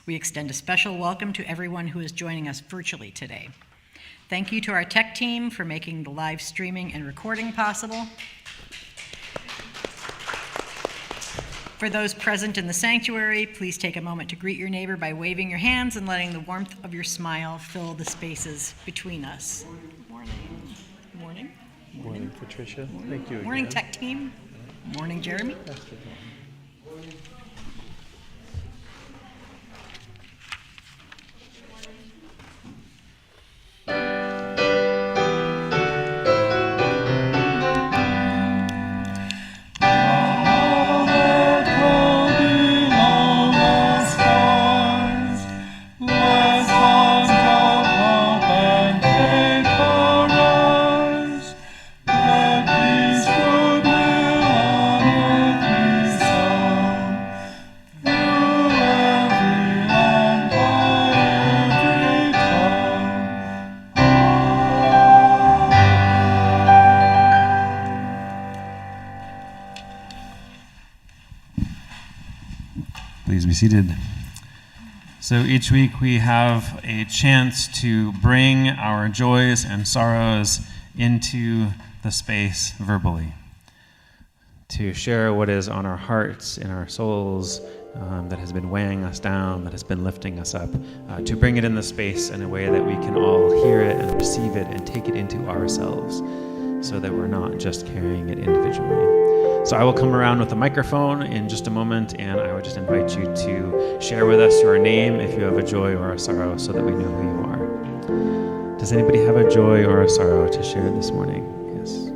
We extend a special welcome to everyone who is joining us virtually today. Thank you to our tech team for making the live streaming and recording possible. For those present in the sanctuary, please take a moment to greet your neighbor by waving your hands and letting the warmth of your smile fill the spaces between us. Morning. Morning. Morning, Patricia. Thank you again. Morning, tech team. Morning, Jeremy. Please be seated. So each week we have a chance to bring our joys and sorrows into the space verbally, to share what is on our hearts, in our souls, that has been weighing us down, that has been lifting us up, to bring it in the space in a way that we can all hear it and receive it and take it into ourselves, so that we're not just carrying it individually. So I will come around with a microphone in just a moment, and I would just invite you to share with us your name if you have a joy or a sorrow, so that we know who you are. Does anybody have a joy or a sorrow to share this morning? Yes.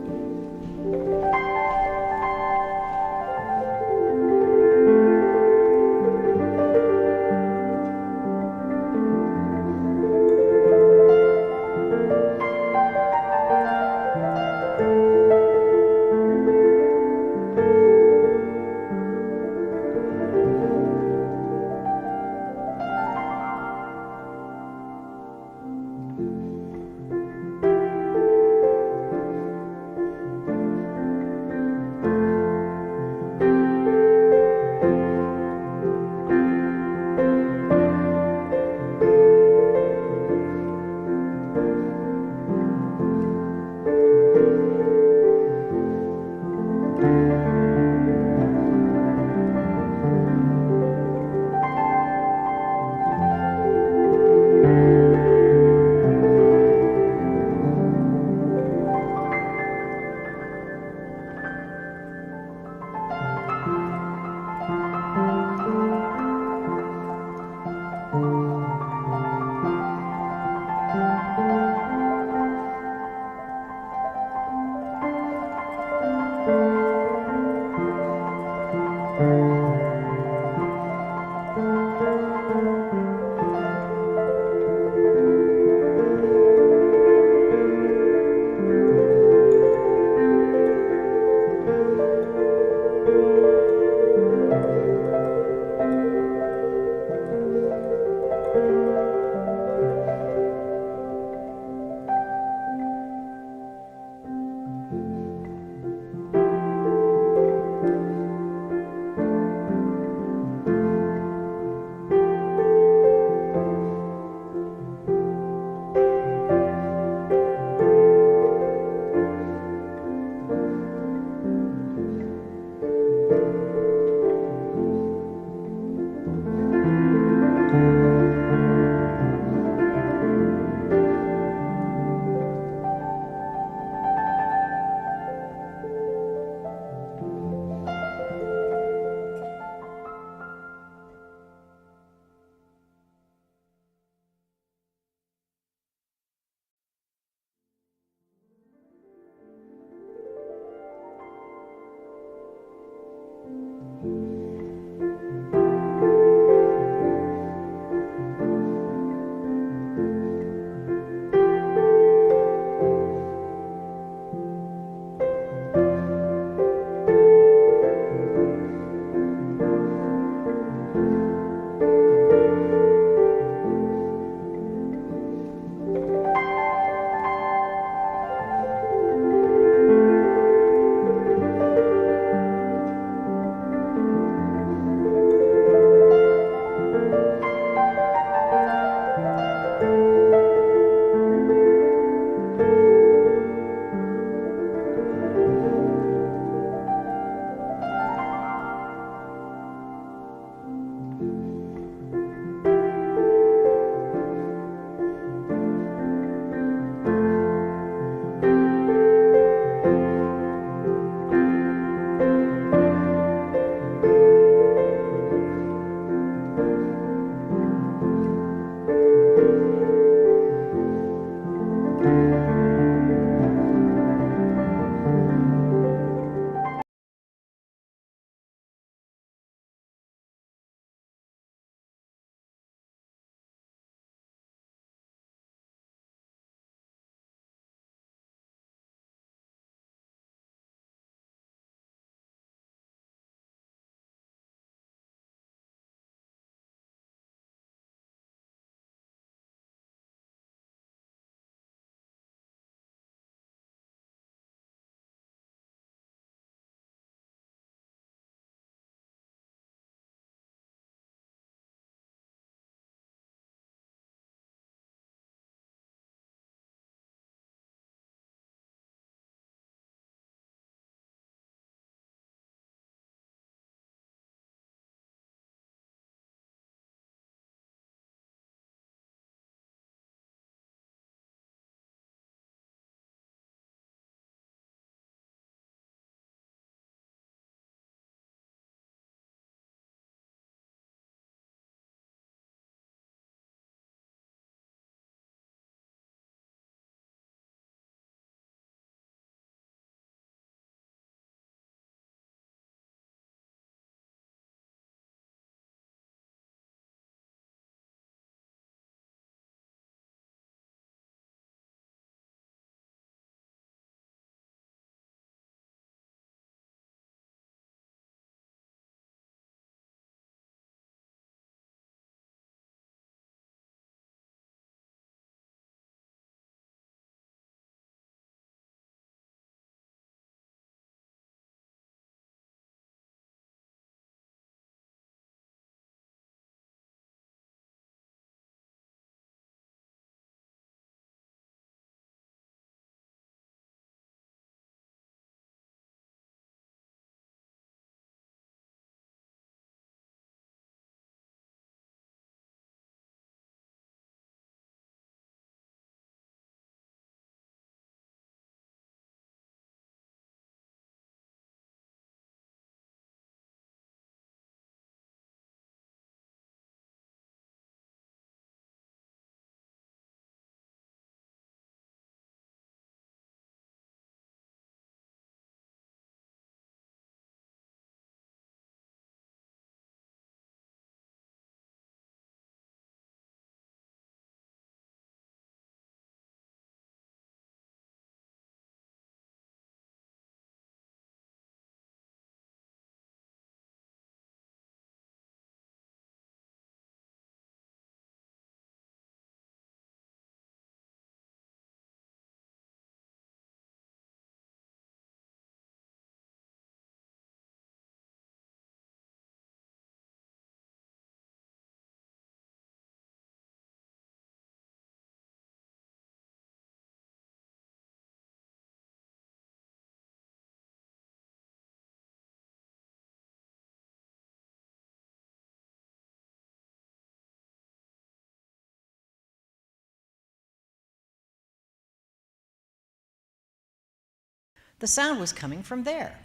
The sound was coming from there.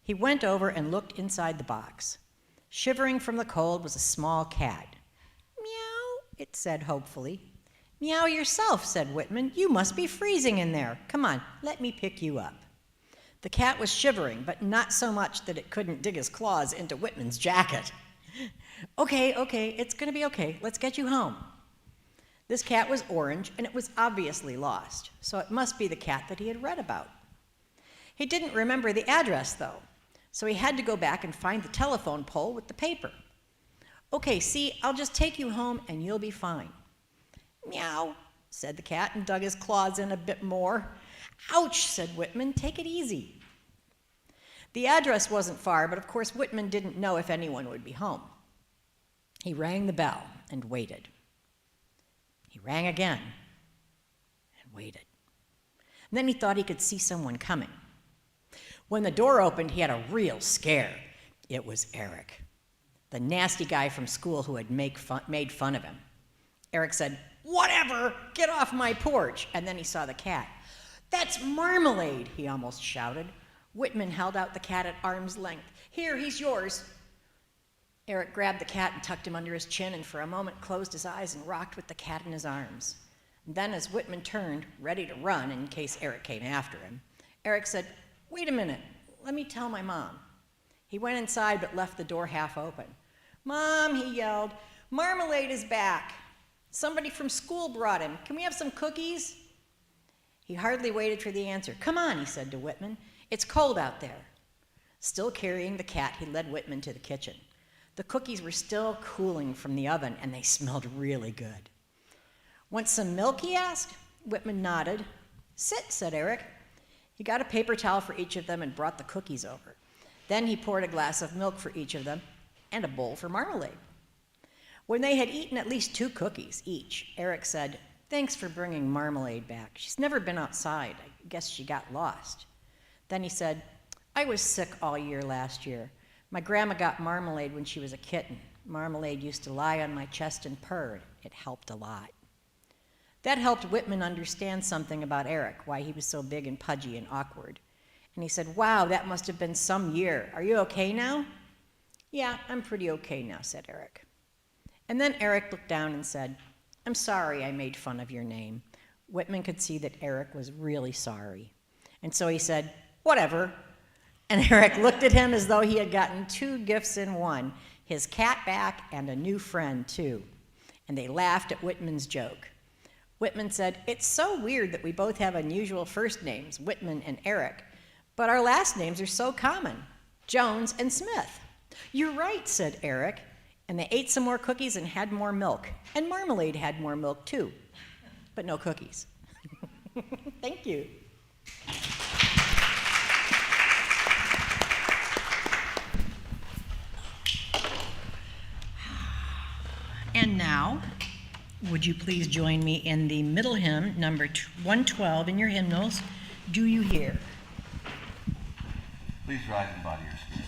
He went over and looked inside the box. Shivering from the cold was a small cat. Meow, it said hopefully. Meow yourself, said Whitman. You must be freezing in there. Come on, let me pick you up. The cat was shivering, but not so much that it couldn't dig his claws into Whitman's jacket. Okay, it's going to be okay. Let's get you home. This cat was orange, and it was obviously lost, so it must be the cat that he had read about. He didn't remember the address, though, so he had to go back and find the telephone pole with the paper. Okay, see, I'll just take you home, and you'll be fine. Meow, said the cat, and dug his claws in a bit more. Ouch, said Whitman, take it easy. The address wasn't far, but of course Whitman didn't know if anyone would be home. He rang the bell and waited. He rang again and waited. And then he thought he could see someone coming. When the door opened, he had a real scare. It was Eric, the nasty guy from school who had made fun of him. Eric said, "Whatever, get off my porch." And then he saw the cat. "That's Marmalade," he almost shouted. Whitman held out the cat at arm's length. "Here, he's yours." Eric grabbed the cat and tucked him under his chin, and for a moment closed his eyes and rocked with the cat in his arms. And then as Whitman turned, ready to run in case Eric came after him, Eric said, "Wait a minute, let me tell my mom." He went inside but left the door half open. "Mom," he yelled, "Marmalade is back. Somebody from school brought him. Can we have some cookies?" He hardly waited for the answer. "Come on," he said to Whitman. "It's cold out there." Still carrying the cat, he led Whitman to the kitchen. The cookies were still cooling from the oven, and they smelled really good. "Want some milk?" he asked. Whitman nodded. "Sit," said Eric. He got a paper towel for each of them and brought the cookies over. Then he poured a glass of milk for each of them and a bowl for Marmalade. When they had eaten at least 2 cookies each, Eric said, "Thanks for bringing Marmalade back. She's never been outside. I guess she got lost." Then he said, "I was sick all year last year. My grandma got Marmalade when she was a kitten. Marmalade used to lie on my chest and purr. It helped a lot." That helped Whitman understand something about Eric, why he was so big and pudgy and awkward. And he said, "Wow, that must have been some year. Are you okay now?" "Yeah, I'm pretty okay now," said Eric. And then Eric looked down and said, "I'm sorry I made fun of your name." Whitman could see that Eric was really sorry. And so he said, "Whatever." And Eric looked at him as though he had gotten 2 gifts in one, his cat back and a new friend too. And they laughed at Whitman's joke. Whitman said, "It's so weird that we both have unusual first names, Whitman and Eric, but our last names are so common, Jones and Smith." "You're right," said Eric. And they ate some more cookies and had more milk. And Marmalade had more milk too, but no cookies. Thank you. And now, would you please join me in the middle hymn, number 112 in your hymnals, "Do You Hear?" Please rise in body or spirit.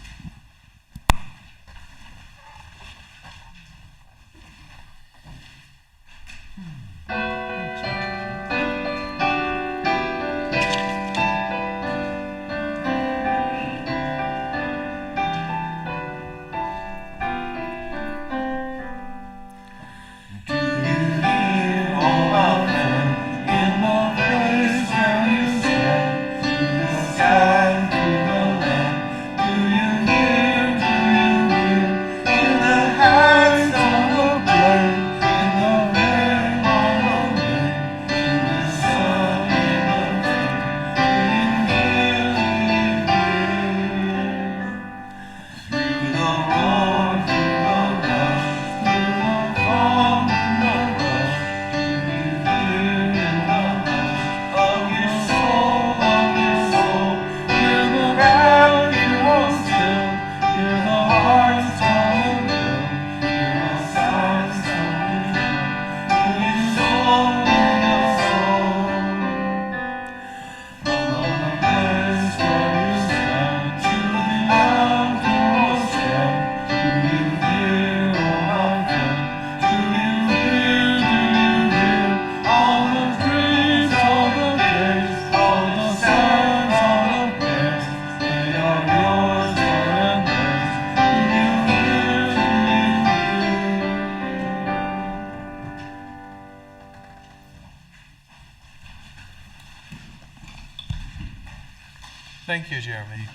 Thank you, Jeremy.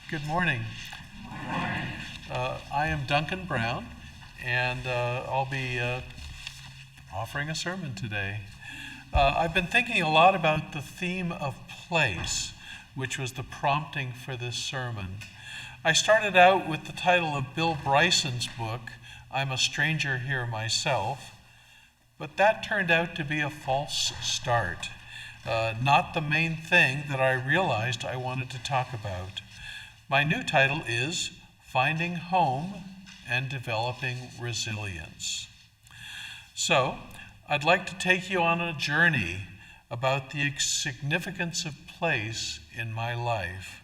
Good morning. I am Duncan Brown, and I'll be offering a sermon today. I've been thinking a lot about the theme of place, which was the prompting for this sermon. I started out with the title of Bill Bryson's book, I'm a Stranger Here Myself, but that turned out to be a false start. Not the main thing that I realized I wanted to talk about. My new title is Finding Home and Developing Resilience. So, I'd like to take you on a journey about the significance of place in my life.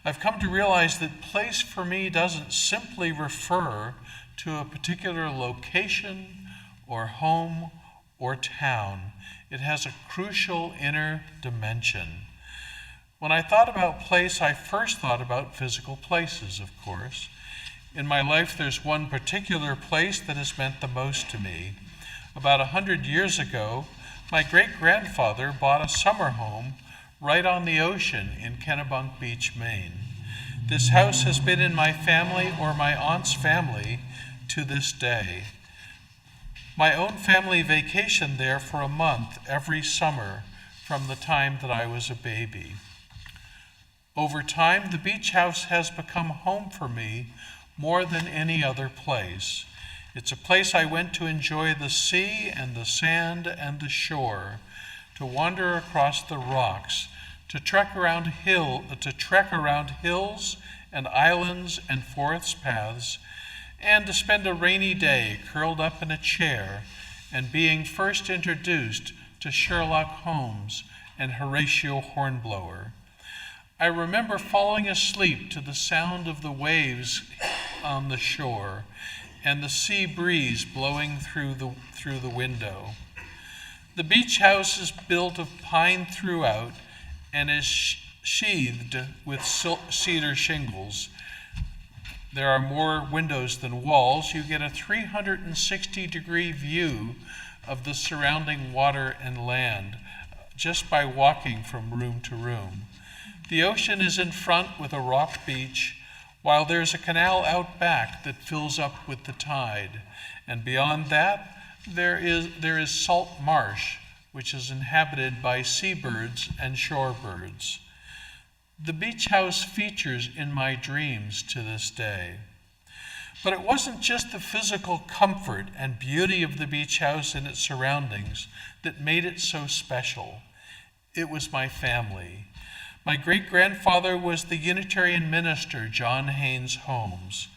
I've come to realize that place for me doesn't simply refer to a particular location or home or town. It has a crucial inner dimension. When I thought about place, I first thought about physical places, of course. In my life, there's one particular place that has meant the most to me. About 100 years ago, my great-grandfather bought a summer home right on the ocean in Kennebunk Beach, Maine. This house has been in my family or my aunt's family to this day. My own family vacationed there for a month every summer from the time that I was a baby. Over time, the beach house has become home for me more than any other place. It's a place I went to enjoy the sea and the sand and the shore, to wander across the rocks, to trek around hills and islands and forest paths, and to spend a rainy day curled up in a chair and being first introduced to Sherlock Holmes and Horatio Hornblower. I remember falling asleep to the sound of the waves on the shore and the sea breeze blowing through the window. The beach house is built of pine throughout and is sheathed with cedar shingles. There are more windows than walls. You get a 360-degree view of the surrounding water and land just by walking from room to room. The ocean is in front with a rock beach, while there's a canal out back that fills up with the tide. And beyond that, there is salt marsh, which is inhabited by seabirds and shorebirds. The beach house features in my dreams to this day. But it wasn't just the physical comfort and beauty of the beach house and its surroundings that made it so special. It was my family. My great-grandfather was the Unitarian minister, John Haynes Holmes.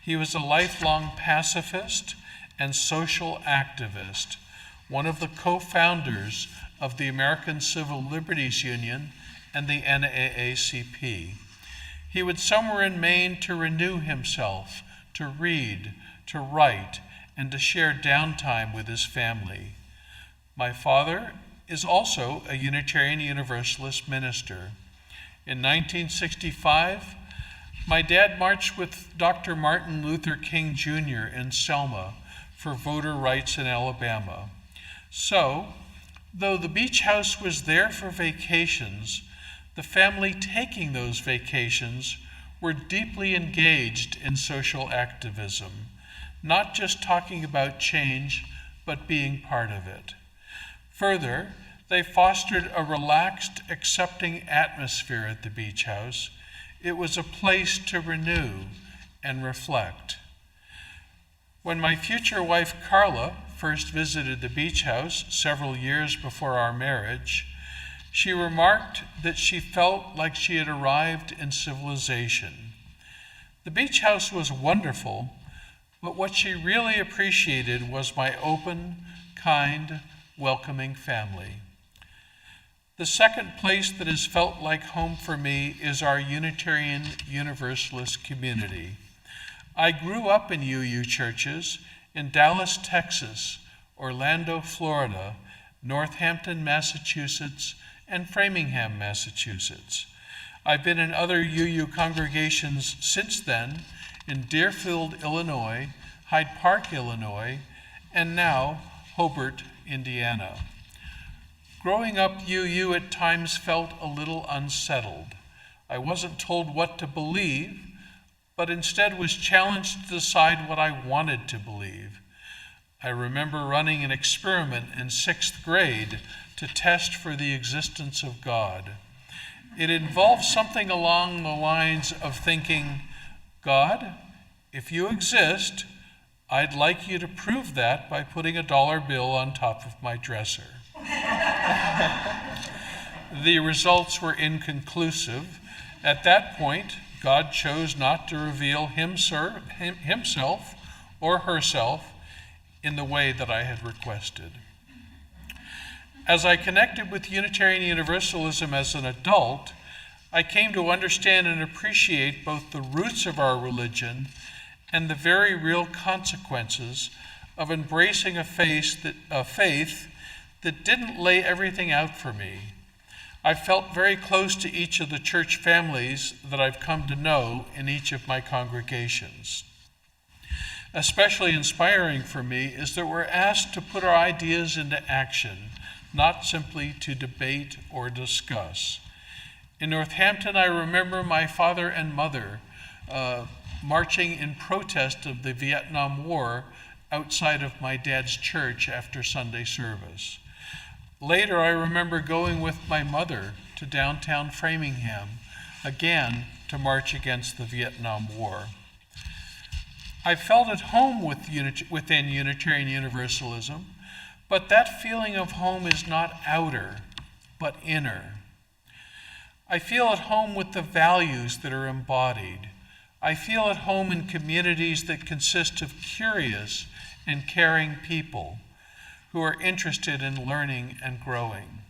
He was a lifelong pacifist and social activist, one of the co-founders of the American Civil Liberties Union and the NAACP. He would summer in Maine to renew himself, to read, to write, and to share downtime with his family. My father is also a Unitarian Universalist minister. In 1965, my dad marched with Dr. Martin Luther King Jr. in Selma for voter rights in Alabama. So, though the beach house was there for vacations, the family taking those vacations were deeply engaged in social activism, not just talking about change, but being part of it. Further, they fostered a relaxed, accepting atmosphere at the beach house. It was a place to renew and reflect. When my future wife, Carla, first visited the beach house several years before our marriage, she remarked that she felt like she had arrived in civilization. The beach house was wonderful, but what she really appreciated was my open, kind, welcoming family. The second place that has felt like home for me is our Unitarian Universalist community. I grew up in UU churches in Dallas, Texas, Orlando, Florida, Northampton, Massachusetts, and Framingham, Massachusetts. I've been in other UU congregations since then in Deerfield, Illinois, Hyde Park, Illinois, and now Hobart, Indiana. Growing up, UU at times felt a little unsettled. I wasn't told what to believe, but instead was challenged to decide what I wanted to believe. I remember running an experiment in 6th grade to test for the existence of God. It involved something along the lines of thinking, God, if you exist, I'd like you to prove that by putting a dollar bill on top of my dresser. The results were inconclusive. At that point, God chose not to reveal himself or herself in the way that I had requested. As I connected with Unitarian Universalism as an adult, I came to understand and appreciate both the roots of our religion and the very real consequences of embracing a faith that didn't lay everything out for me. I felt very close to each of the church families that I've come to know in each of my congregations. Especially inspiring for me is that we're asked to put our ideas into action, not simply to debate or discuss. In Northampton, I remember my father and mother marching in protest of the Vietnam War outside of my dad's church after Sunday service. Later, I remember going with my mother to downtown Framingham, again to march against the Vietnam War. I felt at home within Unitarian Universalism, but that feeling of home is not outer, but inner. I feel at home with the values that are embodied. I feel at home in communities that consist of curious and caring people who are interested in learning and growing.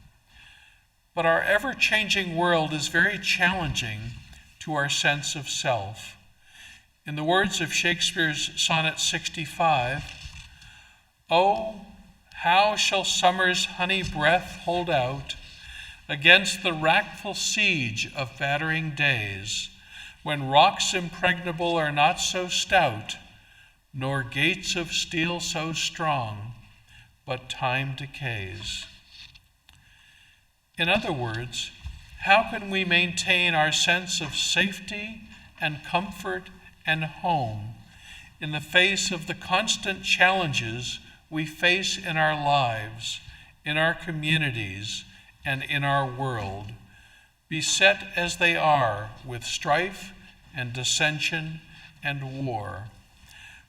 But our ever-changing world is very challenging to our sense of self. In the words of Shakespeare's Sonnet 65, "Oh, how shall summer's honey breath hold out against the wrackful siege of battering days, when rocks impregnable are not so stout, nor gates of steel so strong, but time decays." In other words, how can we maintain our sense of safety and comfort and home in the face of the constant challenges we face in our lives, in our communities, and in our world, beset as they are with strife and dissension and war?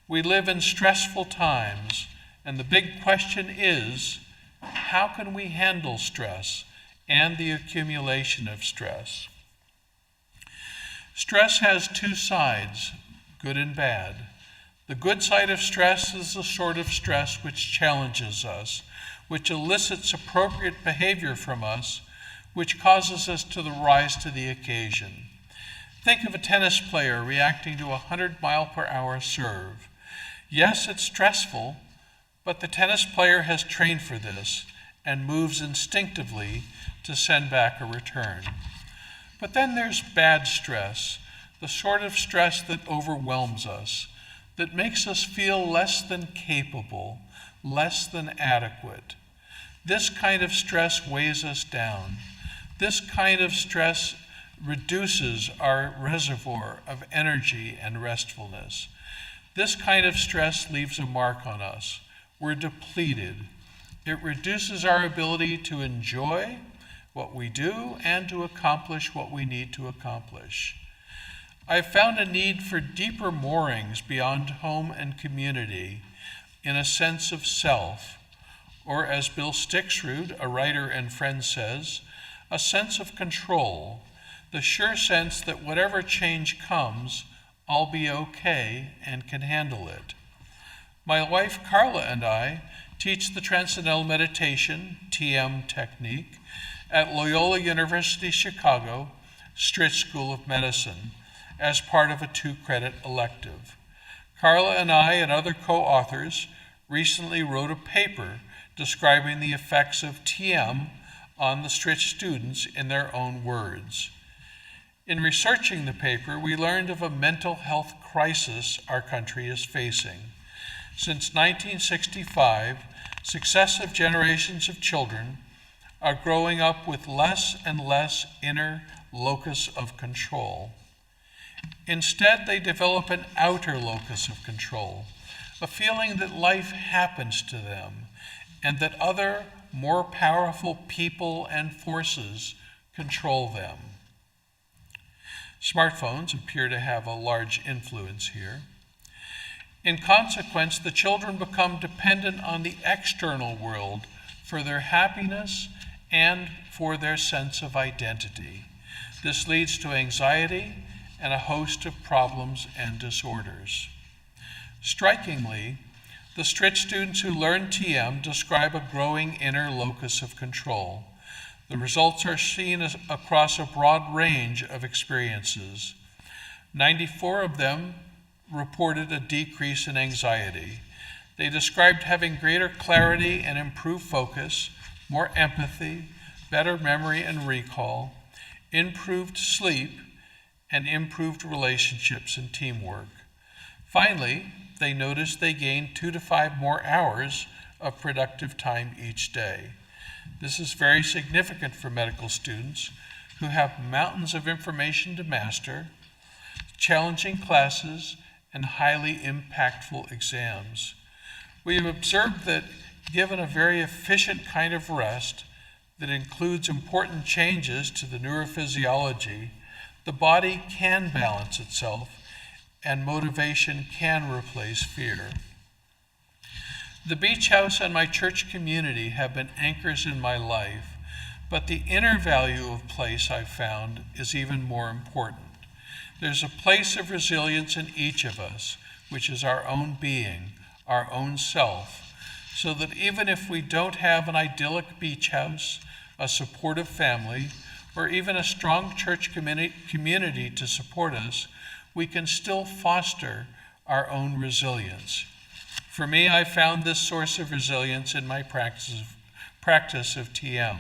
We live in stressful times, and the big question is, how can we handle stress and the accumulation of stress? Stress has two sides, good and bad. The good side of stress is the sort of stress which challenges us, which elicits appropriate behavior from us, which causes us to rise to the occasion. Think of a tennis player reacting to a 100-mile-per-hour serve. Yes, it's stressful, but the tennis player has trained for this and moves instinctively to send back a return. But then there's bad stress, the sort of stress that overwhelms us, that makes us feel less than capable, less than adequate. This kind of stress weighs us down. This kind of stress reduces our reservoir of energy and restfulness. This kind of stress leaves a mark on us. We're depleted. It reduces our ability to enjoy what we do and to accomplish what we need to accomplish. I've found a need for deeper moorings beyond home and community in a sense of self, or as Bill Stixrud, a writer and friend, says, a sense of control, the sure sense that whatever change comes, I'll be okay and can handle it. My wife Carla and I teach the Transcendental Meditation, TM technique, at Loyola University Chicago, Stritch School of Medicine, as part of a 2-credit elective. Carla and I and other co-authors recently wrote a paper describing the effects of TM on the Stritch students in their own words. In researching the paper, we learned of a mental health crisis our country is facing. Since 1965, successive generations of children are growing up with less and less inner locus of control. Instead, they develop an outer locus of control, a feeling that life happens to them and that other, more powerful people and forces control them. Smartphones appear to have a large influence here. In consequence, the children become dependent on the external world for their happiness and for their sense of identity. This leads to anxiety and a host of problems and disorders. Strikingly, the STRIT students who learn TM describe a growing inner locus of control. The results are seen across a broad range of experiences. 94 of them reported a decrease in anxiety. They described having greater clarity and improved focus, more empathy, better memory and recall, improved sleep, and improved relationships and teamwork. Finally, they noticed they gained 2 to 5 more hours of productive time each day. This is very significant for medical students who have mountains of information to master, challenging classes, and highly impactful exams. We have observed that given a very efficient kind of rest that includes important changes to the neurophysiology, the body can balance itself and motivation can replace fear. The beach house and my church community have been anchors in my life, but the inner value of place I've found is even more important. There's a place of resilience in each of us, which is our own being, our own self, so that even if we don't have an idyllic beach house, a supportive family, or even a strong church community to support us, we can still foster our own resilience. For me, I found this source of resilience in my practice of TM.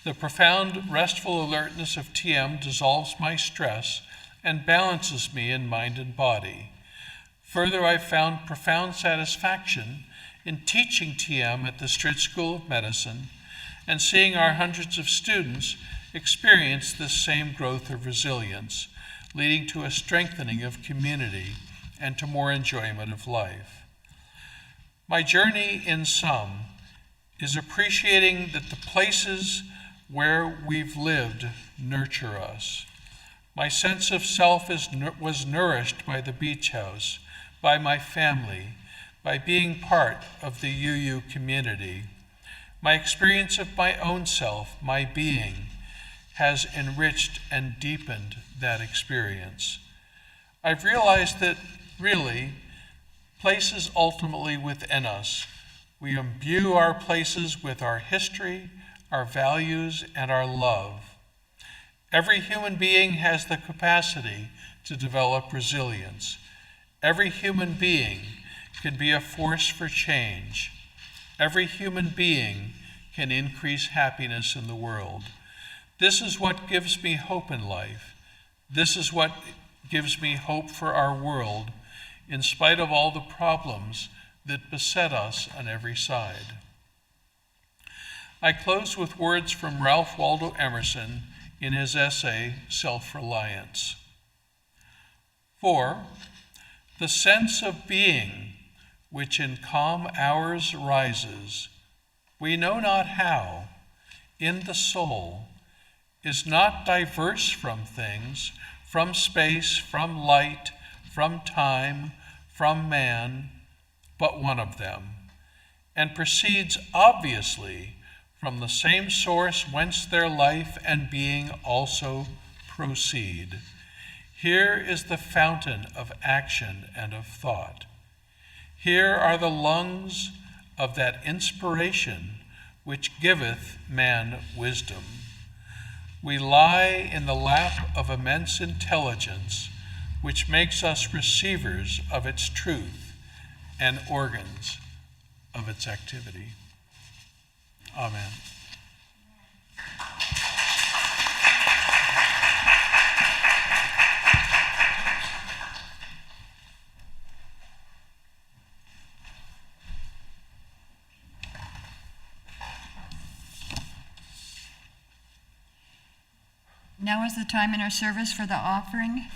The profound, restful alertness of TM dissolves my stress and balances me in mind and body. Further, I found profound satisfaction in teaching TM at the STRIT School of Medicine and seeing our hundreds of students experience this same growth of resilience, leading to a strengthening of community and to more enjoyment of life. My journey, in sum, is appreciating that the places where we've lived nurture us. My sense of self was nourished by the beach house, by my family, by being part of the UU community. My experience of my own self, my being, has enriched and deepened that experience. I've realized that really, place is ultimately within us. We imbue our places with our history, our values, and our love. Every human being has the capacity to develop resilience. Every human being can be a force for change. Every human being can increase happiness in the world. This is what gives me hope in life. This is what gives me hope for our world, in spite of all the problems that beset us on every side. I close with words from Ralph Waldo Emerson in his essay, Self-Reliance. For the sense of being which in calm hours rises, we know not how, in the soul, is not diverse from things, from space, from light, from time, from man, but one of them, and proceeds obviously from the same source whence their life and being also proceed. Here is the fountain of action and of thought. Here are the lungs of that inspiration which giveth man wisdom. We lie in the lap of immense intelligence, which makes us receivers of its truth and organs of its activity. Amen. Now is the time in our service for the offering.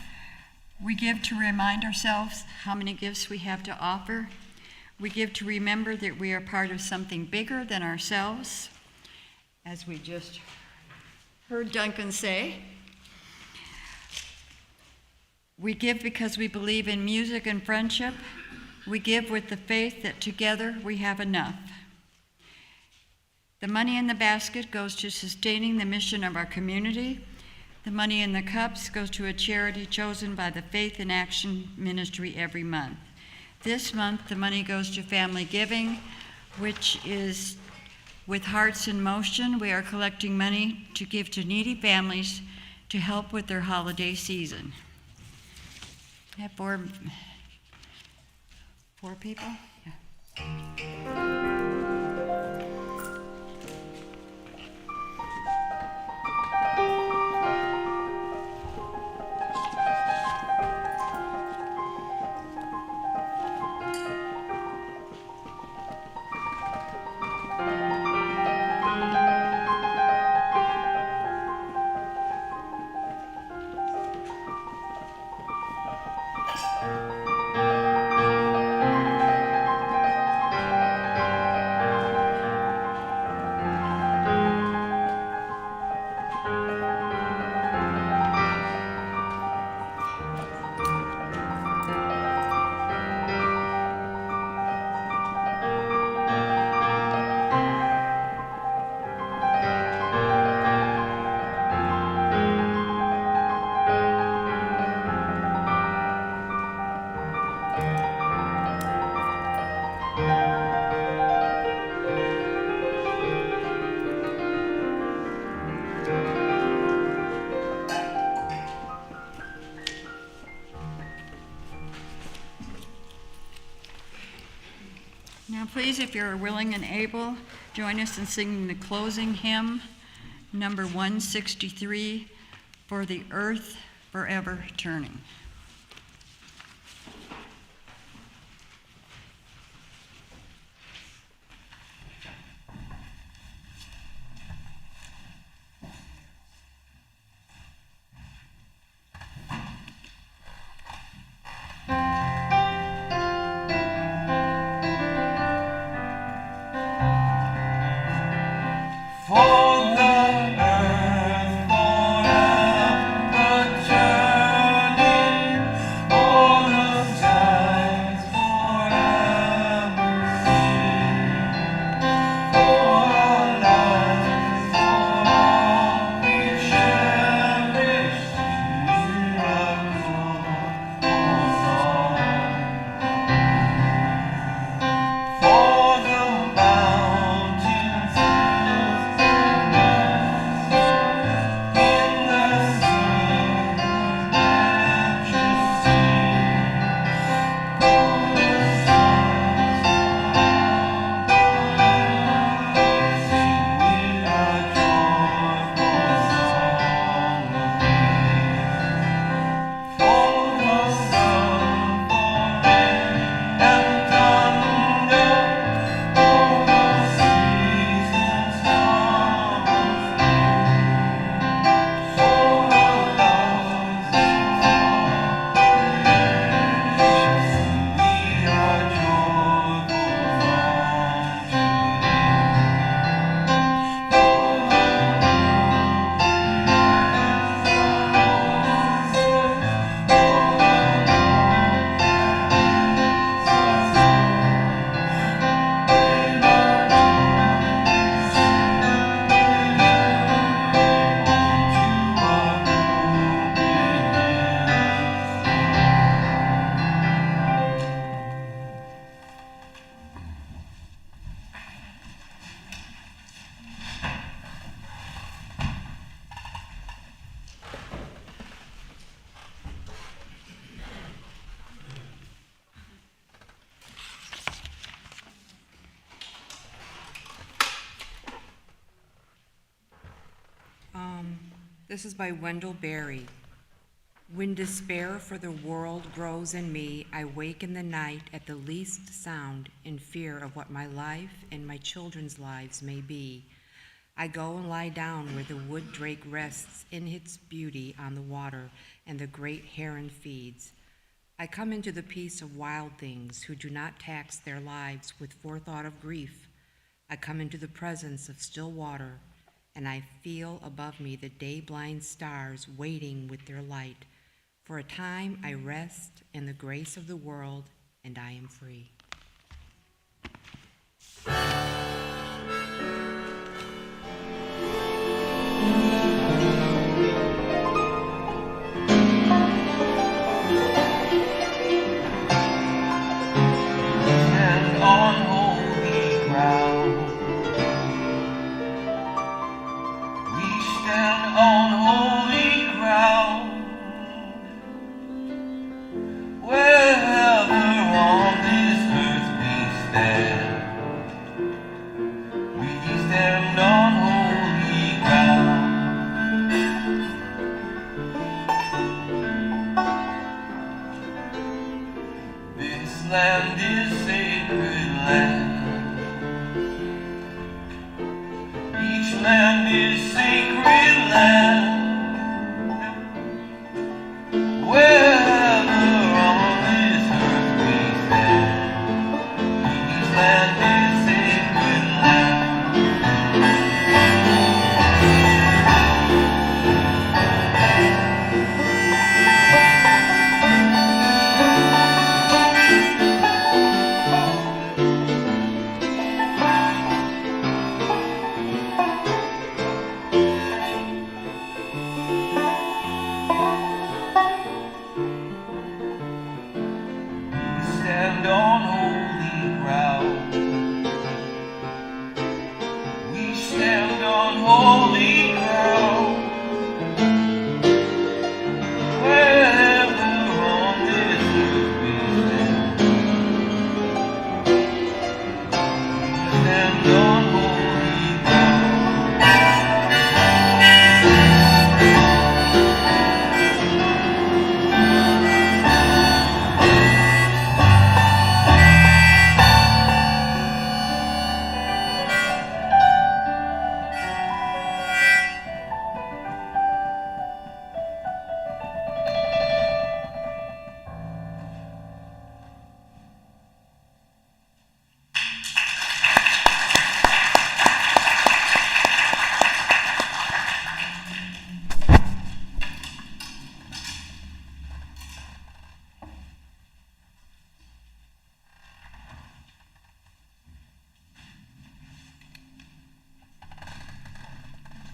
We give to remind ourselves how many gifts we have to offer. We give to remember that we are part of something bigger than ourselves, as we just heard Duncan say. We give because we believe in music and friendship. We give with the faith that together we have enough. The money in the basket goes to sustaining the mission of our community. The money in the cups goes to a charity chosen by the Faith in Action Ministry every month. This month, the money goes to family giving, which is with Hearts in Motion. We are collecting money to give to needy families to help with their holiday season. I have four people? Yeah. Now, please, if you're willing and able, join us in singing the closing hymn, number 163, For the Earth Forever Turning. This is by Wendell Berry. When despair for the world grows in me, I wake in the night at the least sound in fear of what my life and my children's lives may be. I go and lie down where the wood drake rests in its beauty on the water and the great heron feeds. I come into the peace of wild things who do not tax their lives with forethought of grief. I come into the presence of still water, and I feel above me the day-blind stars waiting with their light. For a time I rest in the grace of the world, and I am free. Stand on holy ground. We stand on holy ground. Wherever on this earth we stand on holy ground. This land is sacred land. Each land is sacred land. Wherever on this earth we stand, each land is sacred land. Stand on holy ground. We stand on holy ground. Wherever on this earth we stand on holy ground.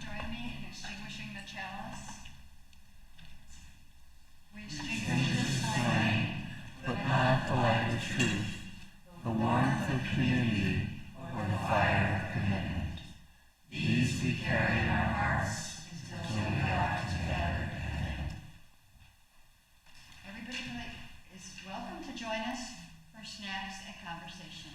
Join me in extinguishing the chalice. We extinguish this flame, But not the light of truth, the warmth of community, or the fire of commitment. These we carry in our hearts until we are together again. everybody is welcome to join us for snacks and conversation.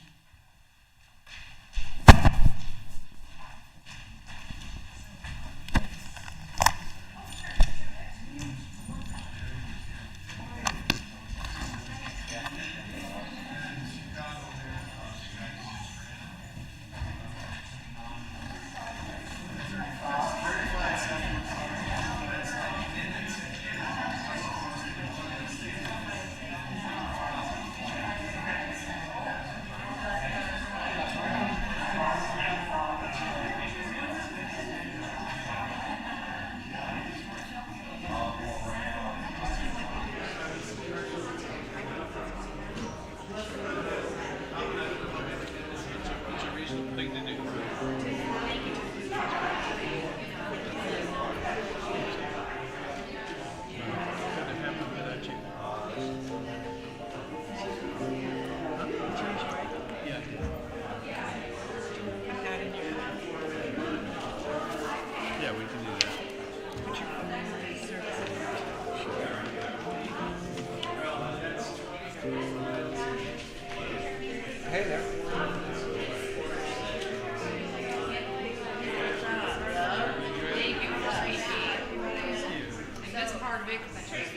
Yeah, we can do that. Hey there.